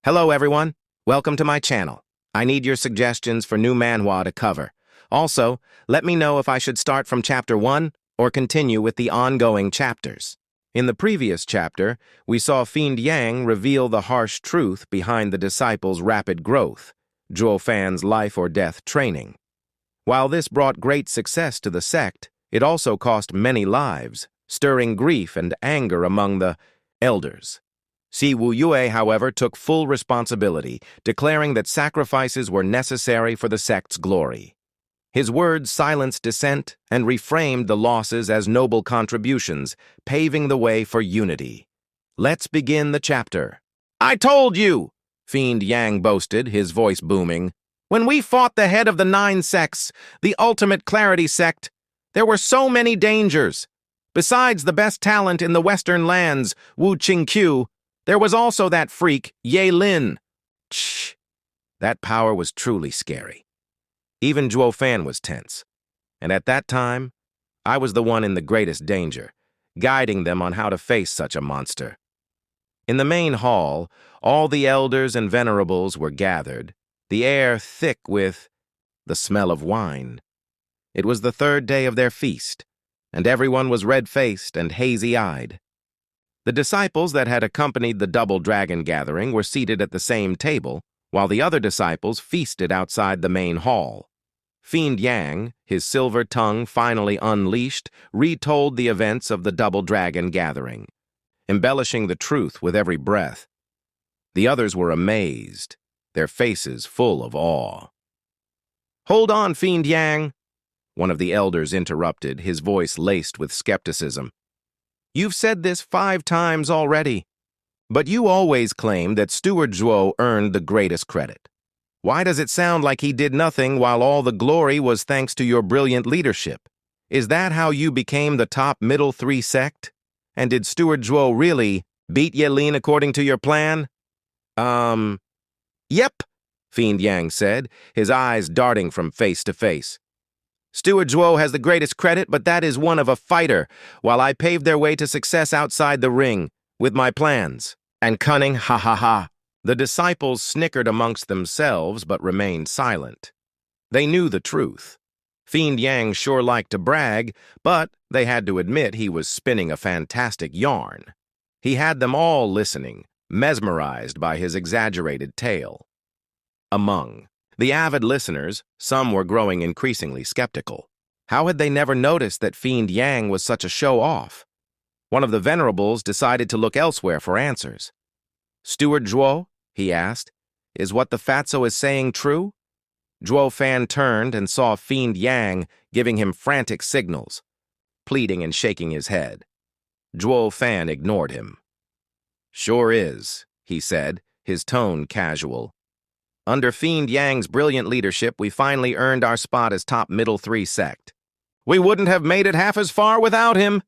Hello, everyone. Welcome to my channel. I need your suggestions for new manhwa to cover. Also, let me know if I should start from chapter 1 or continue with the ongoing chapters. In the previous chapter, we saw Fiend Yang reveal the harsh truth behind the disciples' rapid growth, Zhuo Fan's life or death training. While this brought great success to the sect, it also cost many lives, stirring grief and anger among the elders. Si Wuyue, however, took full responsibility, declaring that sacrifices were necessary for the sect's glory. His words silenced dissent and reframed the losses as noble contributions, paving the way for unity. Let's begin the chapter. "I told you," Fiend Yang boasted, his voice booming. "When we fought the head of the 9 sects, the ultimate clarity sect, there were so many dangers. Besides the best talent in the western lands, Wu Qingqiu, there was also that freak, Ye Lin. Shh. That power was truly scary. Even Zhuo Fan was tense. And at that time, I was the one in the greatest danger, guiding them on how to face such a monster." In the main hall, all the elders and venerables were gathered, the air thick with the smell of wine. It was the 3rd day of their feast, and everyone was red-faced and hazy-eyed. The disciples that had accompanied the double dragon gathering were seated at the same table, while the other disciples feasted outside the main hall. Fiend Yang, his silver tongue finally unleashed, retold the events of the double dragon gathering, embellishing the truth with every breath. The others were amazed, their faces full of awe. "Hold on, Fiend Yang," one of the elders interrupted, his voice laced with skepticism. "You've said this 5 times already, but you always claimed that Steward Zhuo earned the greatest credit. Why does it sound like he did nothing while all the glory was thanks to your brilliant leadership? Is that how you became the top middle 3 sect? And did Steward Zhuo really beat Ye Lin according to your plan?" Yep, Fiend Yang said, his eyes darting from face to face. "Steward Zhuo has the greatest credit, but that is one of a fighter, while I paved their way to success outside the ring, with my plans. And cunning, ha ha ha." The disciples snickered amongst themselves, but remained silent. They knew the truth. Fiend Yang sure liked to brag, but they had to admit he was spinning a fantastic yarn. He had them all listening, mesmerized by his exaggerated tale. Among the avid listeners, some were growing increasingly skeptical. How had they never noticed that Fiend Yang was such a show-off? One of the venerables decided to look elsewhere for answers. "Steward Zhuo," he asked, "is what the fatso is saying true?" Zhuo Fan turned and saw Fiend Yang giving him frantic signals, pleading and shaking his head. Zhuo Fan ignored him. "Sure is," he said, his tone casual. "Under Fiend Yang's brilliant leadership, we finally earned our spot as top middle 3 sect. We wouldn't have made it half as far without him."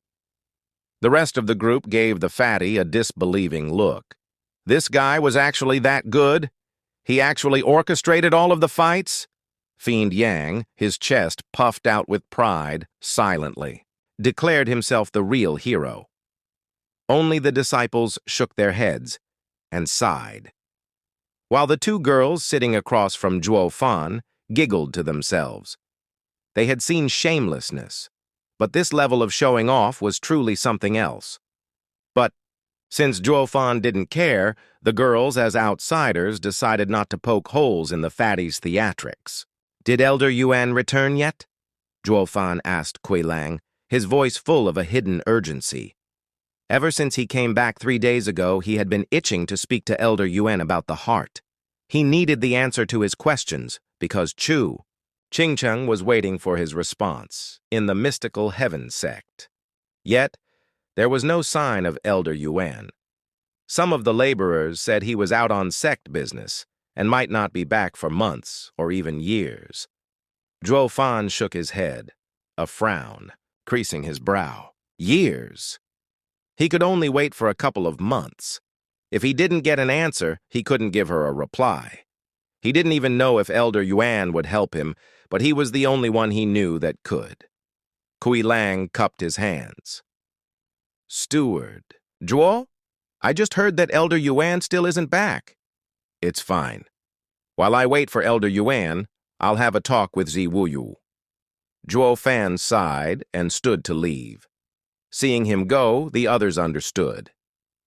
The rest of the group gave the fatty a disbelieving look. This guy was actually that good? He actually orchestrated all of the fights? Fiend Yang, his chest puffed out with pride, silently, declared himself the real hero. Only the disciples shook their heads and sighed, while the 2 girls sitting across from Zhuo Fan giggled to themselves. They had seen shamelessness, but this level of showing off was truly something else. But since Zhuo Fan didn't care, the girls, as outsiders, decided not to poke holes in the fatty's theatrics. "Did Elder Yuan return yet?" Zhuo Fan asked Kui Lang, his voice full of a hidden urgency. Ever since he came back 3 days ago, he had been itching to speak to Elder Yuan about the heart. He needed the answer to his questions, because Chingcheng was waiting for his response, in the mystical heaven sect. Yet, there was no sign of Elder Yuan. Some of the laborers said he was out on sect business, and might not be back for months or even years. Zhuo Fan shook his head, a frown creasing his brow. Years? He could only wait for a couple of months. If he didn't get an answer, he couldn't give her a reply. He didn't even know if Elder Yuan would help him, but he was the only one he knew that could. Kui Lang cupped his hands. "Steward, Zhuo? I just heard that Elder Yuan still isn't back." It's fine. While I wait for Elder Yuan, I'll have a talk with Zi Wuyu. Zhuo Fan sighed and stood to leave. Seeing him go, the others understood.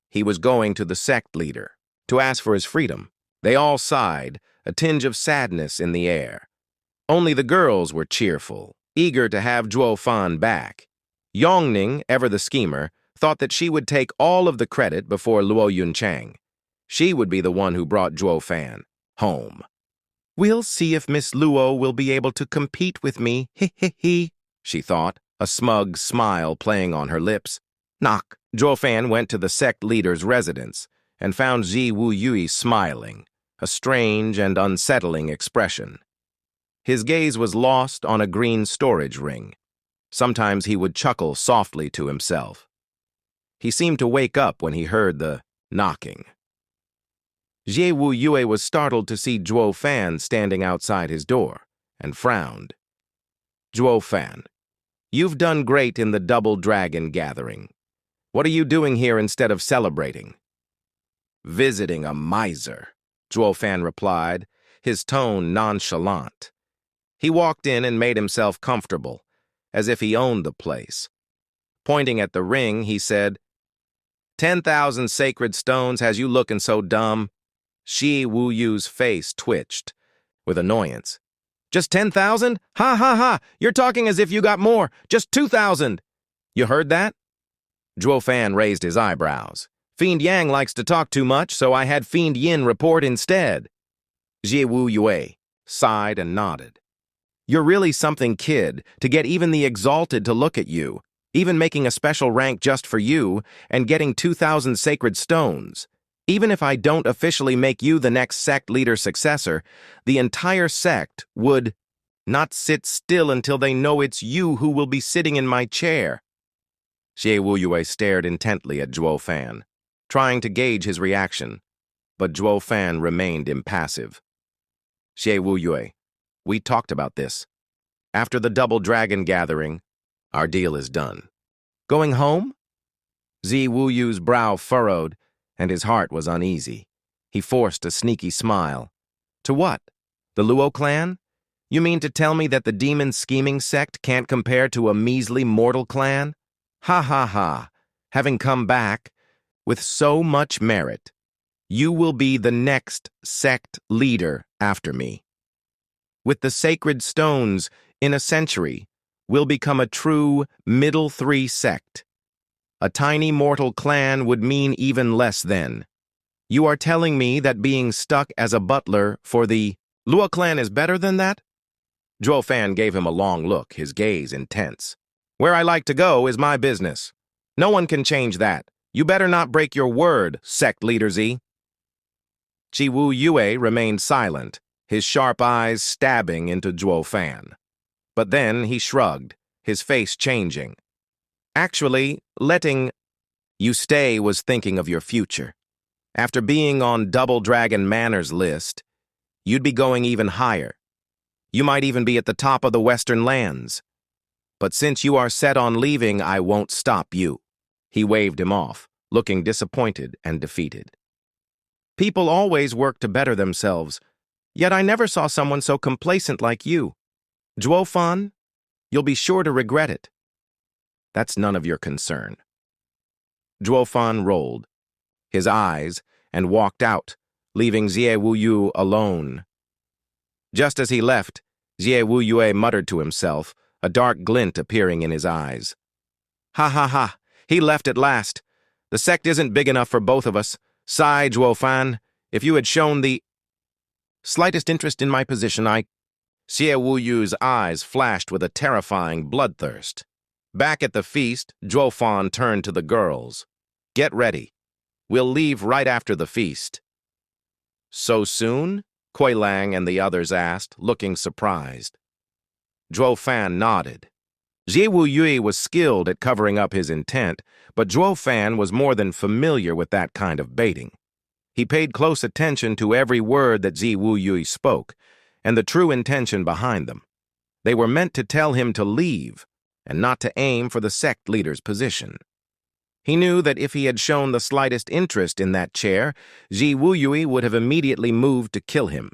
He was going to the sect leader, to ask for his freedom. They all sighed, a tinge of sadness in the air. Only the girls were cheerful, eager to have Zhuo Fan back. Yongning, ever the schemer, thought that she would take all of the credit before Luo Yunchang. She would be the one who brought Zhuo Fan home. "We'll see if Miss Luo will be able to compete with me, he, she thought, a smug smile playing on her lips. Knock. Zhuo Fan went to the sect leader's residence and found Zi Wuyui smiling, a strange and unsettling expression. His gaze was lost on a green storage ring. Sometimes he would chuckle softly to himself. He seemed to wake up when he heard the knocking. Zi Wuyui was startled to see Zhuo Fan standing outside his door, and frowned. "Zhuo Fan, you've done great in the Double Dragon gathering. What are you doing here instead of celebrating?" "Visiting a miser," Zhuo Fan replied, his tone nonchalant. He walked in and made himself comfortable, as if he owned the place. Pointing at the ring, he said, 10,000 sacred stones has you looking so dumb." Shi Wuyu's face twitched with annoyance. "Just 10,000? Ha ha ha! You're talking as if you got more. Just 2,000. You heard that?" Zhuo Fan raised his eyebrows. "Fiend Yang likes to talk too much, so I had Fiend Yin report instead." Zi Wuyue sighed and nodded. "You're really something, kid, to get even the exalted to look at you, even making a special rank just for you, and getting 2,000 sacred stones. Even if I don't officially make you the next sect leader successor, the entire sect would not sit still until they know it's you who will be sitting in my chair." Xie Wuyue stared intently at Zhuo Fan, trying to gauge his reaction, but Zhuo Fan remained impassive. "Xie Wuyue, we talked about this. After the Double Dragon gathering, our deal is done. Going home?" Zi Wuyu's brow furrowed, and his heart was uneasy. He forced a sneaky smile. "To what? The Luo clan? You mean to tell me that the demon scheming sect can't compare to a measly mortal clan? Ha ha ha. Having come back with so much merit, you will be the next sect leader after me. With the sacred stones in a century, we'll become a true middle three sect. A tiny mortal clan would mean even less then. You are telling me that being stuck as a butler for the Luo clan is better than that?" Zhuo Fan gave him a long look, his gaze intense. "Where I like to go is my business. No one can change that. You better not break your word, sect leader Zi." Chi Wu Yue remained silent, his sharp eyes stabbing into Zhuo Fan. But then he shrugged, his face changing. "Actually, letting you stay was thinking of your future. After being on Double Dragon Manor's list, you'd be going even higher. You might even be at the top of the Western lands. But since you are set on leaving, I won't stop you." He waved him off, looking disappointed and defeated. "People always work to better themselves, yet I never saw someone so complacent like you. Zhuo Fan, you'll be sure to regret it." "That's none of your concern." Zhuo Fan rolled his eyes and walked out, leaving Zi Wuyu alone. Just as he left, Zi Wuyue muttered to himself, a dark glint appearing in his eyes. "Ha ha ha, he left at last. The sect isn't big enough for both of us. Sigh, Zhuo Fan, if you had shown the slightest interest in my position, I—" Xie Wuyu's eyes flashed with a terrifying bloodthirst. Back at the feast, Zhuo Fan turned to the girls. "Get ready. We'll leave right after the feast." "So soon?" Kuei Lang and the others asked, looking surprised. Zhuo Fan nodded. Zi Wuyui was skilled at covering up his intent, but Zhuo Fan was more than familiar with that kind of baiting. He paid close attention to every word that Zi Wuyui spoke, and the true intention behind them. They were meant to tell him to leave, and not to aim for the sect leader's position. He knew that if he had shown the slightest interest in that chair, Ji Wuyui would have immediately moved to kill him.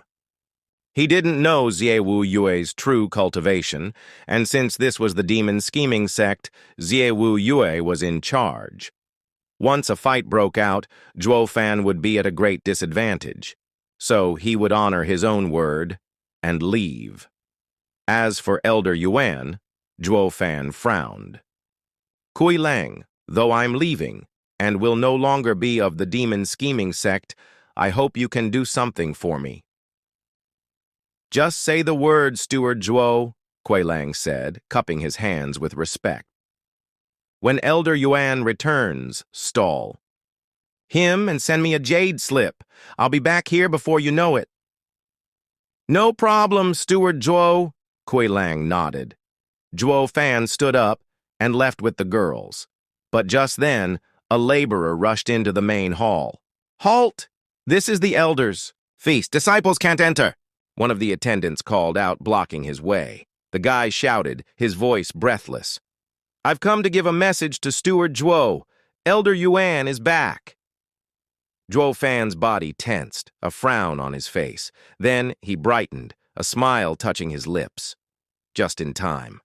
He didn't know Xie Wuyui's true cultivation, and since this was the demon scheming sect, Xie Wuyui was in charge. Once a fight broke out, Zhuo Fan would be at a great disadvantage, so he would honor his own word and leave. As for Elder Yuan, Zhuo Fan frowned. Kui Lang, though I'm leaving, and will no longer be of the demon scheming sect, I hope you can do something for me. Just say the word, Steward Zhuo, Kui Lang said, cupping his hands with respect. When Elder Yuan returns, stall. Him and send me a jade slip. I'll be back here before you know it. No problem, Steward Zhuo, Kui Lang nodded. Zhuo Fan stood up and left with the girls. But just then, a laborer rushed into the main hall. Halt! This is the elders. Feast, disciples can't enter. One of the attendants called out, blocking his way. The guy shouted, his voice breathless. I've come to give a message to Steward Zhuo. Elder Yuan is back. Zhuo Fan's body tensed, a frown on his face. Then he brightened, a smile touching his lips. Just in time.